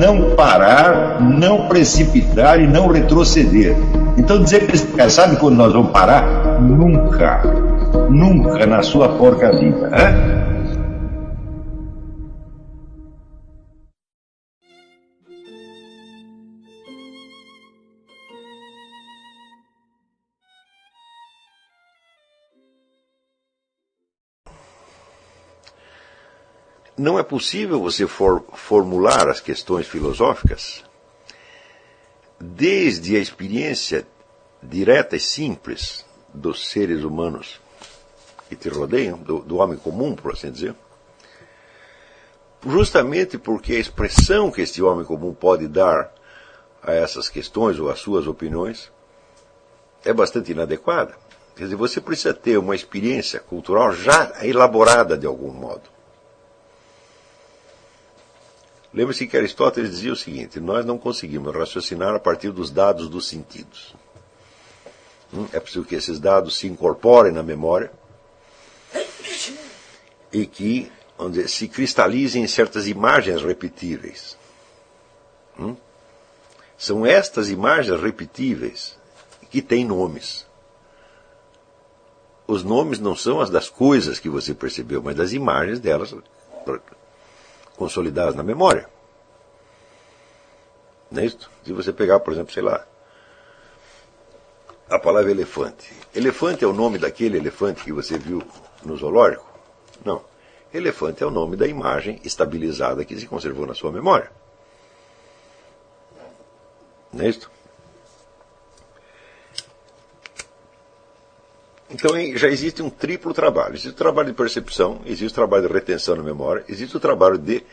não parar, não precipitar e não retroceder. Então dizer para esse cara, sabe quando nós vamos parar? Nunca. Nunca na sua porca vida. Né? Não é possível você formular as questões filosóficas desde a experiência direta e simples dos seres humanos que te rodeiam, do homem comum, por assim dizer, justamente porque a expressão que este homem comum pode dar a essas questões ou às suas opiniões é bastante inadequada. Quer dizer, você precisa ter uma experiência cultural já elaborada de algum modo. Lembre-se que Aristóteles dizia o seguinte: nós não conseguimos raciocinar a partir dos dados dos sentidos. É preciso que esses dados se incorporem na memória e que, vamos dizer, se cristalizem em certas imagens repetíveis. São estas imagens repetíveis que têm nomes. Os nomes não são as das coisas que você percebeu, mas das imagens delas consolidadas na memória. Não é isso? Se você pegar, por exemplo, sei lá, a palavra elefante. Elefante é o nome daquele elefante que você viu no zoológico? Não. Elefante é o nome da imagem estabilizada que se conservou na sua memória. Não é isso? Então já existe um triplo trabalho. Existe o trabalho de percepção, existe o trabalho de retenção na memória, existe o trabalho de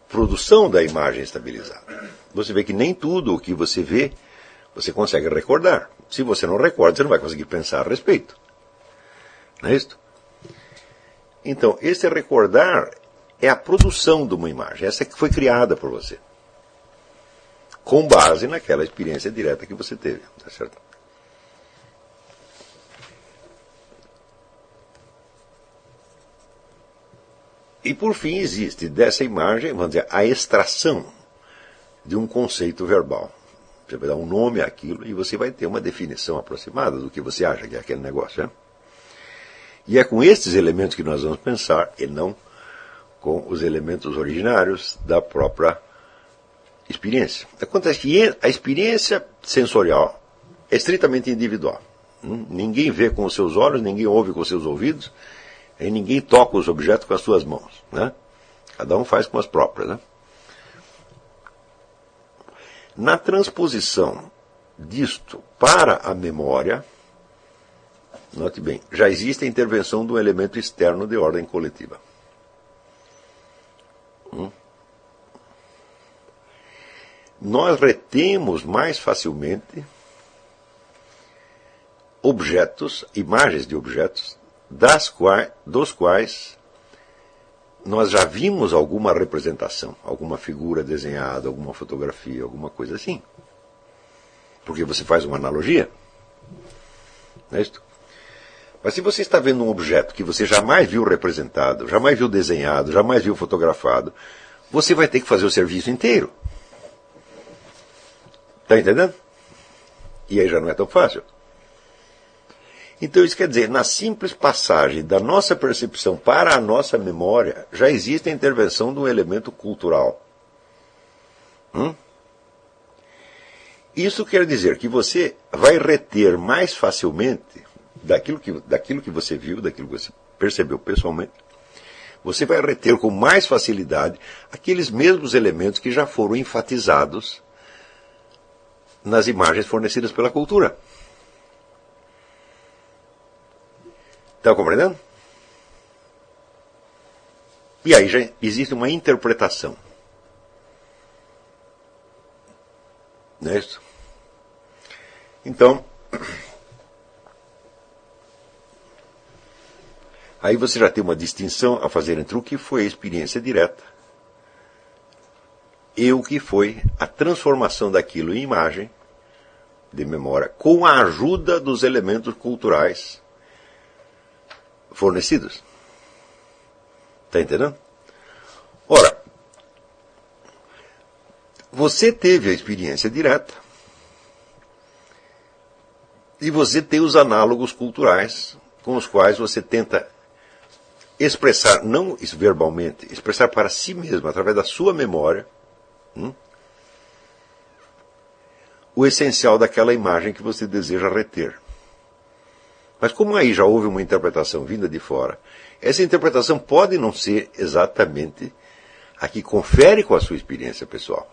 produção da imagem estabilizada. Você vê que nem tudo o que você vê, você consegue recordar. Se você não recorda, você não vai conseguir pensar a respeito. Não é isso? Então, esse recordar é a produção de uma imagem. Essa que foi criada por você. Com base naquela experiência direta que você teve. Tá certo? E por fim existe dessa imagem, vamos dizer, a extração de um conceito verbal. Você vai dar um nome àquilo e você vai ter uma definição aproximada do que você acha que é aquele negócio. Né? E é com estes elementos que nós vamos pensar, e não com os elementos originários da própria experiência. Acontece que a experiência sensorial é estritamente individual. Ninguém vê com os seus olhos, ninguém ouve com os seus ouvidos, e ninguém toca os objetos com as suas mãos. Né? Cada um faz com as próprias. Né? Na transposição disto para a memória, note bem, já existe a intervenção de um elemento externo de ordem coletiva. Nós retemos mais facilmente objetos, imagens de objetos, dos quais nós já vimos alguma representação, alguma figura desenhada, alguma fotografia, alguma coisa assim. Porque você faz uma analogia. Não é isso? Mas se você está vendo um objeto que você jamais viu representado, jamais viu desenhado, jamais viu fotografado, você vai ter que fazer o serviço inteiro. Está entendendo? E aí já não é tão fácil. Então isso quer dizer, na simples passagem da nossa percepção para a nossa memória, já existe a intervenção de um elemento cultural. Isso quer dizer que você vai reter mais facilmente daquilo que você viu, daquilo que você percebeu pessoalmente, você vai reter com mais facilidade aqueles mesmos elementos que já foram enfatizados nas imagens fornecidas pela cultura. Está compreendendo? E aí já existe uma interpretação. Não é isso? Então, aí você já tem uma distinção a fazer entre o que foi a experiência direta e o que foi a transformação daquilo em imagem de memória com a ajuda dos elementos culturais fornecidos. Está entendendo? Ora, você teve a experiência direta e você tem os análogos culturais com os quais você tenta expressar, não verbalmente, expressar para si mesmo, através da sua memória, o essencial daquela imagem que você deseja reter. Mas como aí já houve uma interpretação vinda de fora, essa interpretação pode não ser exatamente a que confere com a sua experiência pessoal.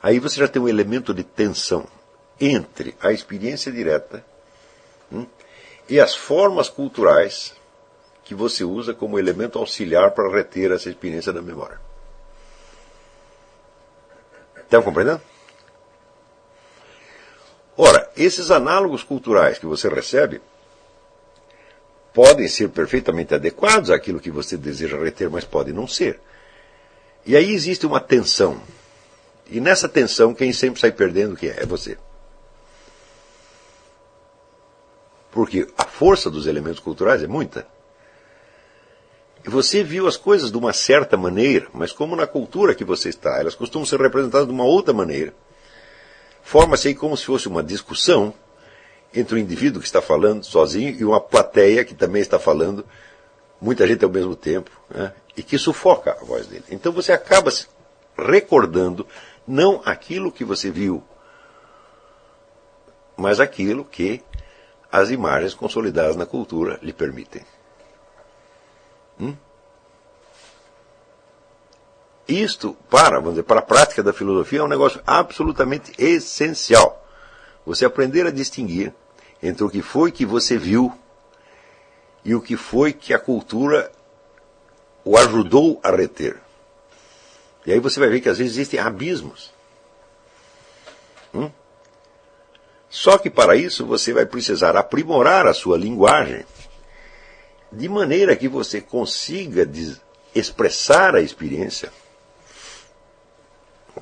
Aí você já tem um elemento de tensão entre a experiência direta e as formas culturais que você usa como elemento auxiliar para reter essa experiência da memória. Estão compreendendo? Ora, esses análogos culturais que você recebe podem ser perfeitamente adequados àquilo que você deseja reter, mas podem não ser. E aí existe uma tensão. E nessa tensão, quem sempre sai perdendo quem é? É você. Porque a força dos elementos culturais é muita. E você viu as coisas de uma certa maneira, mas como na cultura que você está, elas costumam ser representadas de uma outra maneira. Forma-se aí como se fosse uma discussão entre o indivíduo que está falando sozinho e uma plateia que também está falando, muita gente ao mesmo tempo, né, e que sufoca a voz dele. Então você acaba se recordando não aquilo que você viu, mas aquilo que as imagens consolidadas na cultura lhe permitem. Isto, vamos dizer, para a prática da filosofia, é um negócio absolutamente essencial. Você aprender a distinguir entre o que foi que você viu e o que foi que a cultura o ajudou a reter. E aí você vai ver que às vezes existem abismos. Só que para isso você vai precisar aprimorar a sua linguagem de maneira que você consiga expressar a experiência,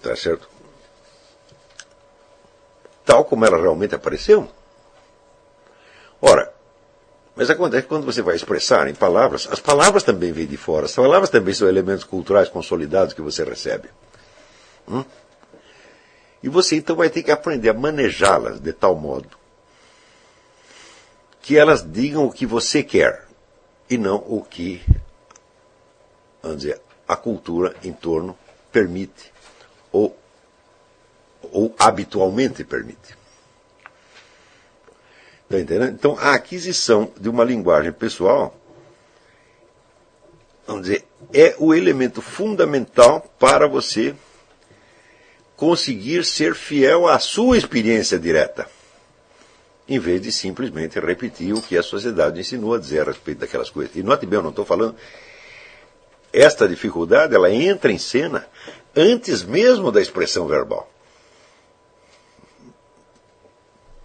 tá certo? Tal como ela realmente apareceu. Ora, mas acontece que quando você vai expressar em palavras, as palavras também vêm de fora, as palavras também são elementos culturais consolidados que você recebe. E você então vai ter que aprender a manejá-las de tal modo que elas digam o que você quer e não o que, vamos dizer, a cultura em torno permite ou habitualmente permite. Está entendendo? Então, a aquisição de uma linguagem pessoal, vamos dizer, é o elemento fundamental para você conseguir ser fiel à sua experiência direta, em vez de simplesmente repetir o que a sociedade ensinou a dizer a respeito daquelas coisas. E note bem, eu não estou falando... Esta dificuldade, ela entra em cena antes mesmo da expressão verbal.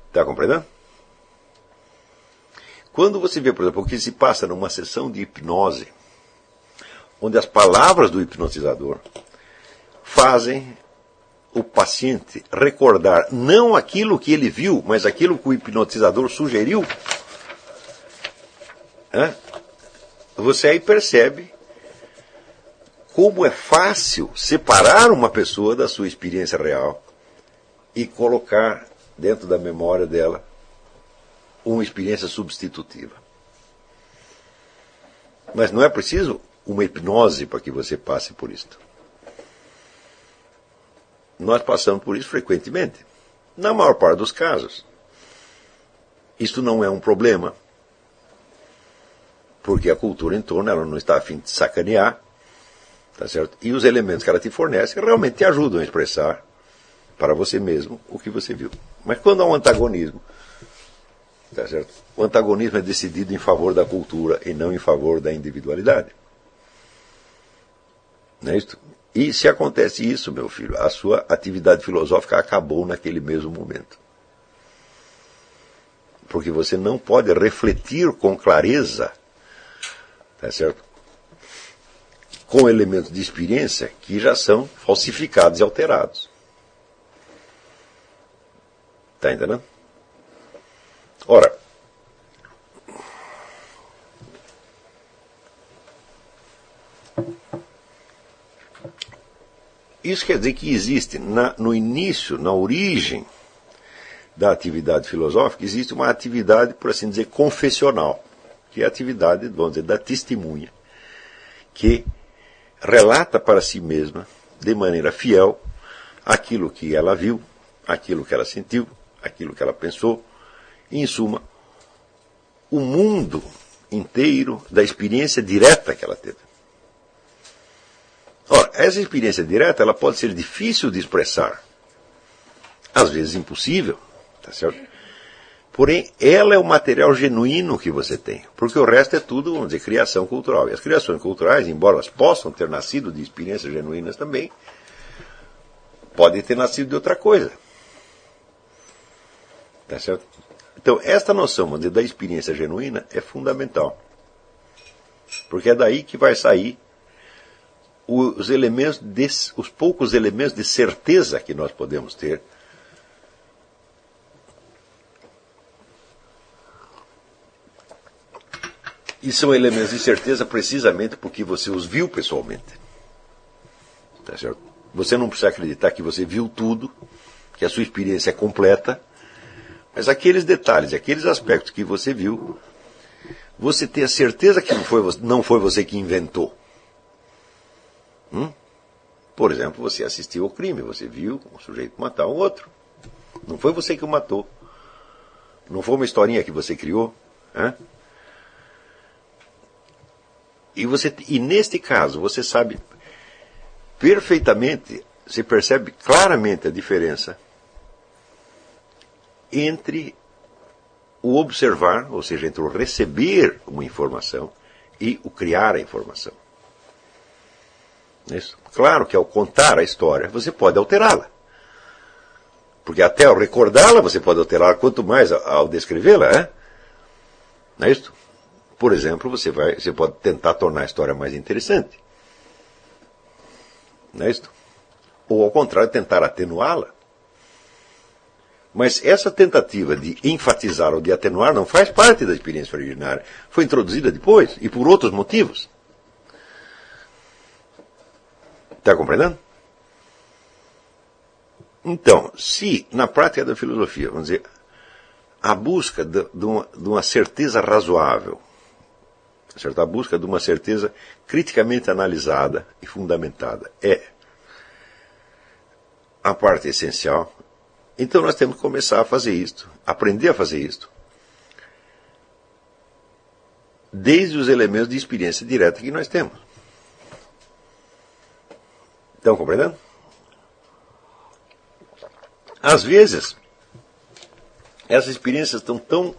Está compreendendo? Quando você vê, por exemplo, o que se passa numa sessão de hipnose, onde as palavras do hipnotizador fazem o paciente recordar não aquilo que ele viu, mas aquilo que o hipnotizador sugeriu, você aí percebe como é fácil separar uma pessoa da sua experiência real e colocar dentro da memória dela uma experiência substitutiva. Mas não é preciso uma hipnose para que você passe por isto. Nós passamos por isso frequentemente. Na maior parte dos casos, isto não é um problema, porque a cultura em torno ela não está a fim de sacanear, tá certo? E os elementos que ela te fornece realmente te ajudam a expressar para você mesmo o que você viu. Mas quando há um antagonismo, tá certo? O antagonismo é decidido em favor da cultura e não em favor da individualidade. Não é isso? E se acontece isso, meu filho, a sua atividade filosófica acabou naquele mesmo momento. Porque você não pode refletir com clareza, tá certo? Com elementos de experiência que já são falsificados e alterados. Está entendendo? Ora, Isso quer dizer que existe, no início, na origem da atividade filosófica, existe uma atividade, por assim dizer, confessional, que é a atividade, vamos dizer, da testemunha, que relata para si mesma, de maneira fiel, aquilo que ela viu, aquilo que ela sentiu, aquilo que ela pensou, e, em suma, o mundo inteiro da experiência direta que ela teve. Ora, essa experiência direta ela pode ser difícil de expressar, às vezes impossível, tá certo? Porém, ela é o material genuíno que você tem, porque o resto é tudo, vamos dizer, criação cultural. E as criações culturais, embora elas possam ter nascido de experiências genuínas também, podem ter nascido de outra coisa. Tá certo? Então, esta noção, vamos dizer, da experiência genuína é fundamental. Porque é daí que vai sair os poucos elementos de certeza que nós podemos ter. E são elementos de certeza precisamente porque você os viu pessoalmente. Tá certo? Você não precisa acreditar que você viu tudo, que a sua experiência é completa, mas aqueles detalhes, aqueles aspectos que você viu, você tem a certeza que não foi você que inventou. Por exemplo, você assistiu ao crime, você viu um sujeito matar um outro. Não foi você que o matou. Não foi uma historinha que você criou. E neste caso, você sabe perfeitamente, você percebe claramente a diferença entre o observar, ou seja, entre o receber uma informação e o criar a informação. Isso. Claro que ao contar a história, você pode alterá-la. Porque até ao recordá-la, você pode alterá-la, quanto mais ao descrevê-la. Não é isso? Por exemplo, você pode tentar tornar a história mais interessante. Não é isso? Ou ao contrário, tentar atenuá-la. Mas essa tentativa de enfatizar ou de atenuar não faz parte da experiência originária. Foi introduzida depois e por outros motivos. Está compreendendo? Então, se na prática da filosofia, vamos dizer, a busca de uma certeza razoável, certo? A busca de uma certeza criticamente analisada e fundamentada é a parte essencial, então nós temos que começar a fazer isto, aprender a fazer isto, desde os elementos de experiência direta que nós temos. Estão compreendendo? Às vezes, essas experiências estão tão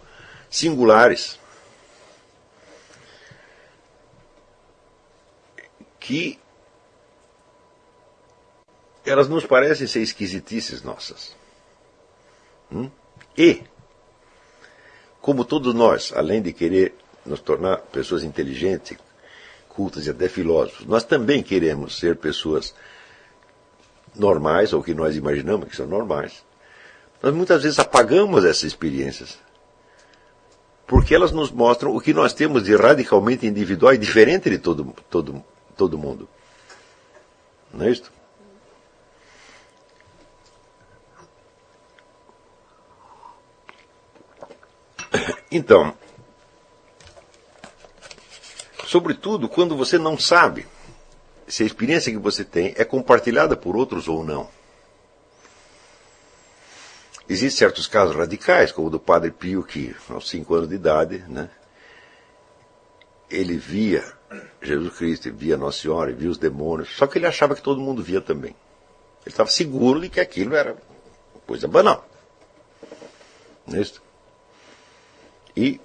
singulares que elas nos parecem ser esquisitices nossas. E, como todos nós, além de querer nos tornar pessoas inteligentes, cultas e até filósofos, nós também queremos ser pessoas normais, ou que nós imaginamos que são normais, nós muitas vezes apagamos essas experiências, porque elas nos mostram o que nós temos de radicalmente individual e diferente de todo mundo. Não é isso? Então, sobretudo quando você não sabe se a experiência que você tem é compartilhada por outros ou não. Existem certos casos radicais, como o do Padre Pio, que aos 5 anos de idade, ele via Jesus Cristo, via Nossa Senhora, via os demônios, só que ele achava que todo mundo via também. Ele estava seguro de que aquilo era coisa banal. Não é isso? E,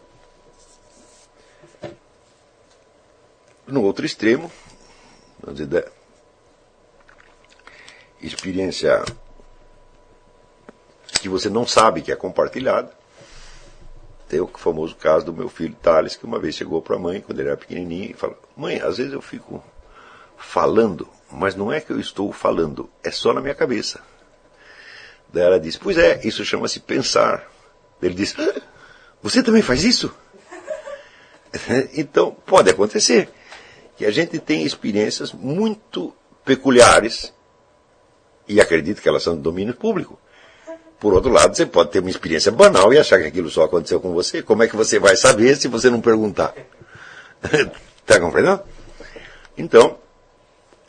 no outro extremo, vamos dizer, da experiência que você não sabe que é compartilhada, tem o famoso caso do meu filho Thales, que uma vez chegou para a mãe, quando ele era pequenininho, e falou: mãe, às vezes eu fico falando, mas não é que eu estou falando, é só na minha cabeça. Daí ela disse: pois é, isso chama-se pensar. Ele disse: você também faz isso? Então, pode acontecer que a gente tem experiências muito peculiares e acredita que elas são de domínio público. Por outro lado, você pode ter uma experiência banal e achar que aquilo só aconteceu com você. Como é que você vai saber se você não perguntar? Está compreendendo? Então,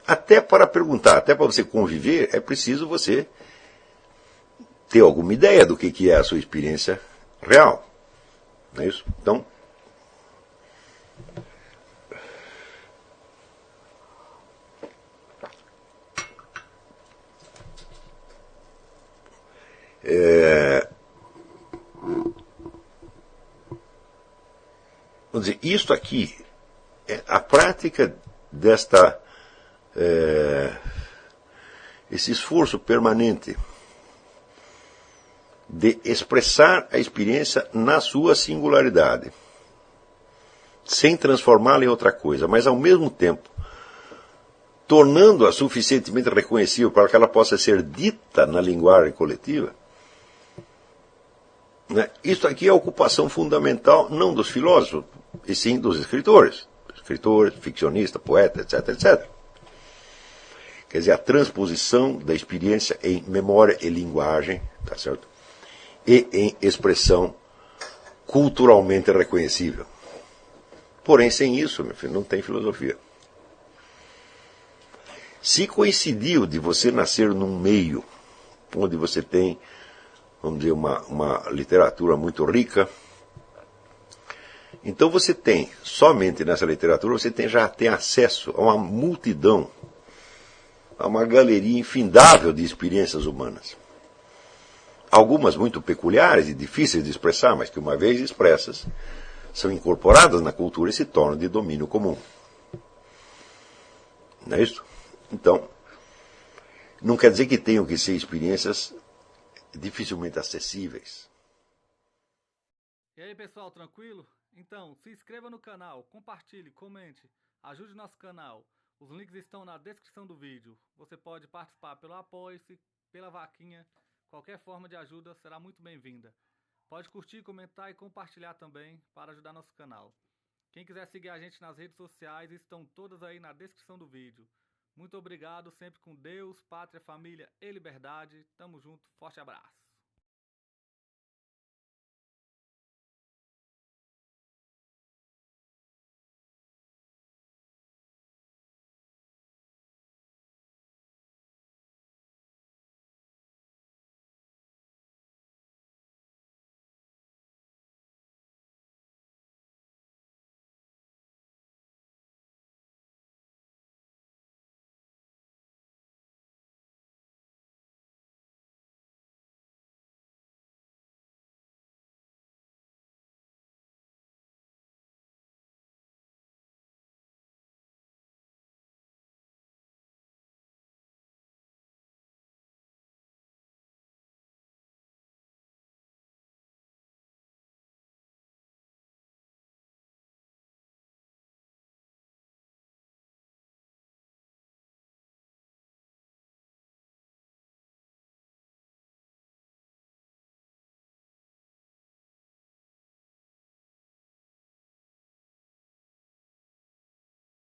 até para perguntar, até para você conviver, é preciso você ter alguma ideia do que é a sua experiência real. Não é isso? Então, vamos dizer, isto aqui, a prática desta, esse esforço permanente de expressar a experiência na sua singularidade, sem transformá-la em outra coisa, mas ao mesmo tempo tornando-a suficientemente reconhecível para que ela possa ser dita na linguagem coletiva, né? Isso aqui é a ocupação fundamental, não dos filósofos, e sim dos escritores. Escritores, ficcionistas, poetas, etc, etc. Quer dizer, a transposição da experiência em memória e linguagem, tá certo? E em expressão culturalmente reconhecível. Porém, sem isso, meu filho, não tem filosofia. Se coincidiu de você nascer num meio onde você tem, vamos dizer, uma literatura muito rica, então você tem, somente nessa literatura, você já tem acesso a uma multidão, a uma galeria infindável de experiências humanas. Algumas muito peculiares e difíceis de expressar, mas que uma vez expressas, são incorporadas na cultura e se tornam de domínio comum. Não é isso? Então, não quer dizer que tenham que ser experiências dificilmente acessíveis. E aí, pessoal, tranquilo? Então, se inscreva no canal, compartilhe, comente, ajude nosso canal. Os links estão na descrição do vídeo. Você pode participar pelo Apoie-se, pela vaquinha. Qualquer forma de ajuda será muito bem-vinda. Pode curtir, comentar e compartilhar também para ajudar nosso canal. Quem quiser seguir a gente nas redes sociais estão todas aí na descrição do vídeo. Muito obrigado, sempre com Deus, pátria, família e liberdade. Tamo junto, forte abraço.